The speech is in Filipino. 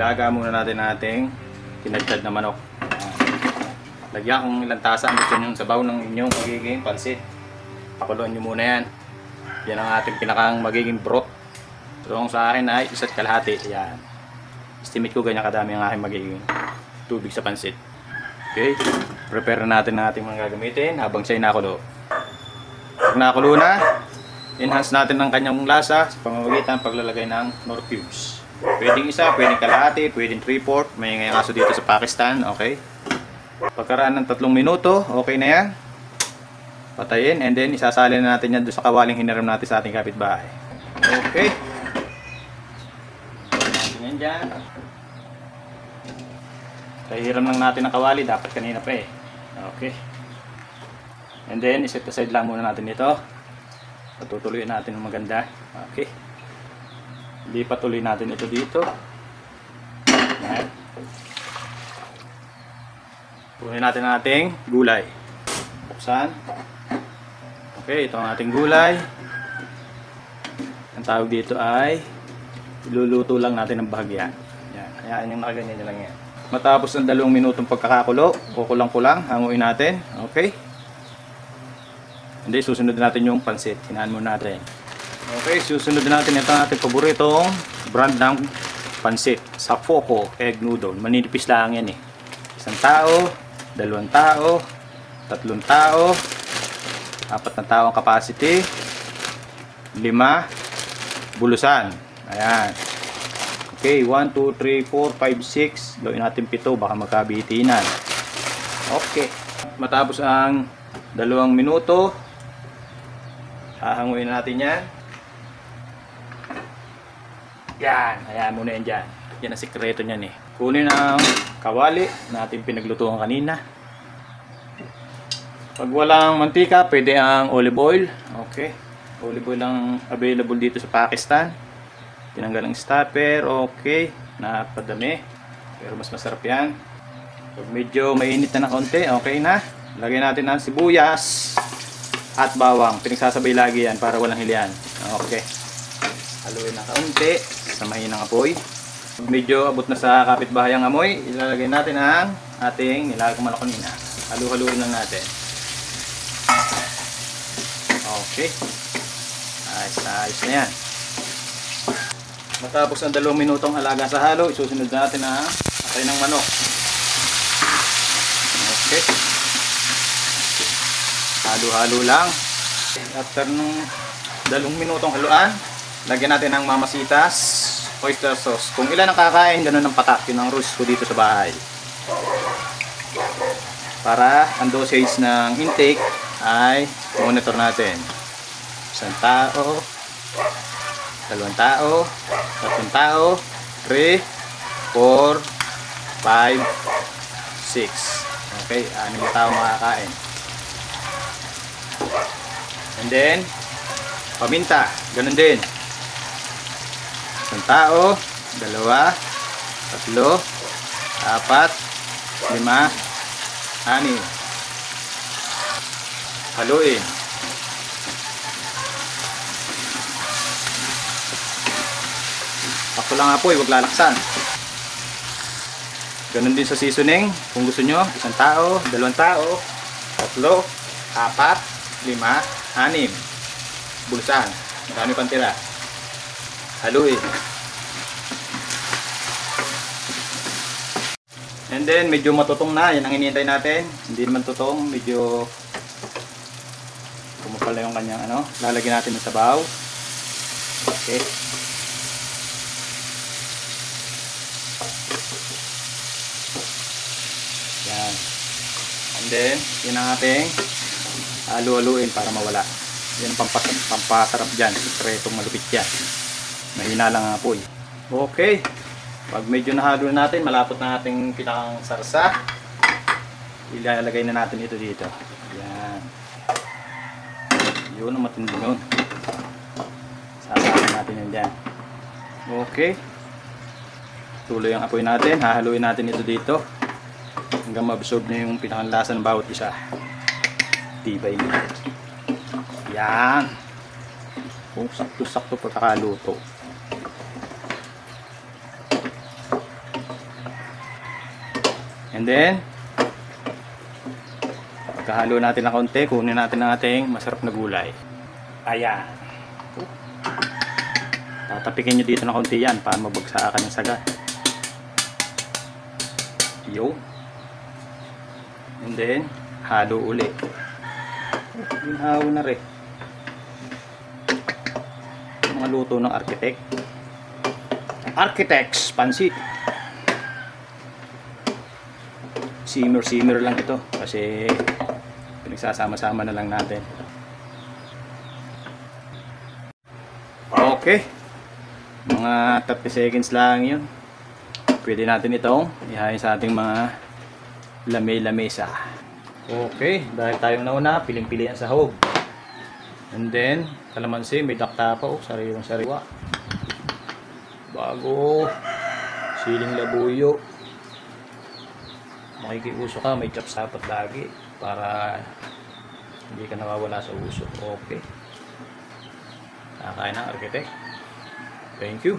Ilaga muna natin ating tinadtad na manok. Lagyan kung ilang tasa ang gusto nyo sabaw ng inyong magiging pansit. Pakuluan nyo muna yan. Yan ang ating pinakang magiging broth. So kung sa akin ay 1.5. Yan. Estimate ko ganyan kadami ang aking magiging tubig sa pansit. Okay. Prepare na natin ang ating mga gagamitin habang siya nakulo. Pag nakulo na, enhance natin ang kanyang lasa sa pamamagitan ng paglalagay ng nor cubes. Pwedeng isa, pwedeng kalahati, pwedeng 3/4. May ngayong aso dito sa Pakistan. Okay. Pagkaraan ng 3 minuto, okay na yan. Patayin and then isasalin na natin yan doon sa kawaling hiniram natin sa ating kapitbahay. Okay. Natin yan dyan. Hiram lang natin ang kawali, dapat kanina pa eh. Okay. And then, iset aside lang muna natin ito. Patutuloy natin ng maganda. Okay. Lipat ulit natin ito dito. Yan. Punin natin ang ating gulay. Buksan. Okay, ito ang ating gulay. Ang tawag dito ay iluluto lang natin ng bahagyan. Yan. Hayaan yung nakaganyan nyo lang yan. Matapos ng 2 minutong pagkakakulo, kukulang-kulang, hanguin natin. Okay. Hindi, susunod natin yung pansit. Hinaan muna natin. Okay, susunod natin ito ang ating paboritong brand ng pansit. Safoco egg noodle. Maninipis lang yan eh. 1 tao, 2 tao, 3 tao, 4 na tao ang capacity, 5 bulusan. Ayan. Okay, 1, 2, 3, 4, 5, 6. Gawin natin 7, baka magkabitinan. Okay. Matapos ang 2 minuto, hahanguin natin yan. Yan. Hayaan muna yan dyan. Yan ang sikreto niyan eh. Kunin ang kawali na ating pinaglutuan kanina. Pag walang mantika, pwede ang olive oil. Okay. Olive oil lang available dito sa Pakistan. Tinanggal ang stopper, okay, napadami, pero mas masarap yan. Pag medyo mainit na konti, okay na. Lagyan natin ng sibuyas at bawang, pinagsasabay lagi yan para walang hilian. Okay, haluin na kaunti sa mahinang apoy. Pag medyo abot na sa kapitbahay ang amoy, ilalagay natin ang ating nilagang manok kanina. Halu-haluin lang natin. Okay, ayos na yan. Matapos ang 2 minutong halaga sa halo, isusunod natin ang atay ng manok. Okay. Halo-halo lang. After ng 2 minutong haluan, lagyan natin ng mamasitas, oyster sauce. Kung ilan ang kakain, ganun ang patak. Yun ang rules ko dito sa bahay. Para ang dosage ng intake ay monitor natin. 1 tao, 2 tao, 3 tao, 3, 4, 5, 6. Okay, 6 na tao makakain. And then, paminta, ganun din. 1 tao, 2, 3, 4, 5, 6. Haluin. Pakto lang apoy, huwag lalaksan. Ganun din sa seasoning. Kung gusto nyo, 1 tao, 2 tao, 3, 4, 5, 6. Bulusan. Marami pang tira. Haluin. And then, medyo matutong na. Yan ang hinihintay natin. Hindi naman tutong. Medyo kumapal na yung kanyang ano. Lalagyan natin ng sabaw. Okay. Yan. And then, yun ang ating halu-haluin para mawala. Yan ang pampasarap dyan. Sikretong malupit yan. Mahina lang ang apoy. Okay. Pag medyo nahalo na natin, malapot na ating pinakang sarsa. Ilalagay na natin ito dito. Yan. Yun ang matindi nun. Sasama natin yan dyan. Okay. Tuloy ang apoy natin. Hahaluin natin ito dito. Hanggang ma-absorb na yung pinakang lasa ng bawat isa. Tibay nito. Yan. Kung sakto-sakto pagkakaluto. And then, pagkahalo natin ng konti, kunin natin ang ating masarap na gulay. Ayan. Tatapikin nyo dito ng konti yan para mabagsakan ng saga. Yo. And then, halo uli. Ginhawa na rin. Mga luto ng Architects pansit. Simmer lang ito kasi pinagsasama-sama na lang natin. Okay, mga 30 seconds lang yun. Pwede natin itong ihain sa ating mga lamesa. Okay, dahil tayong nauna, piling-pili ang sahog. And then, kalamansi, may dakta pa, sariwang sariwa. Bago, siling labuyo. Makikiuso ka, may chops dapat lagi para hindi ka nawawala sa uso. Okay. Nakakain ng architect. Thank you.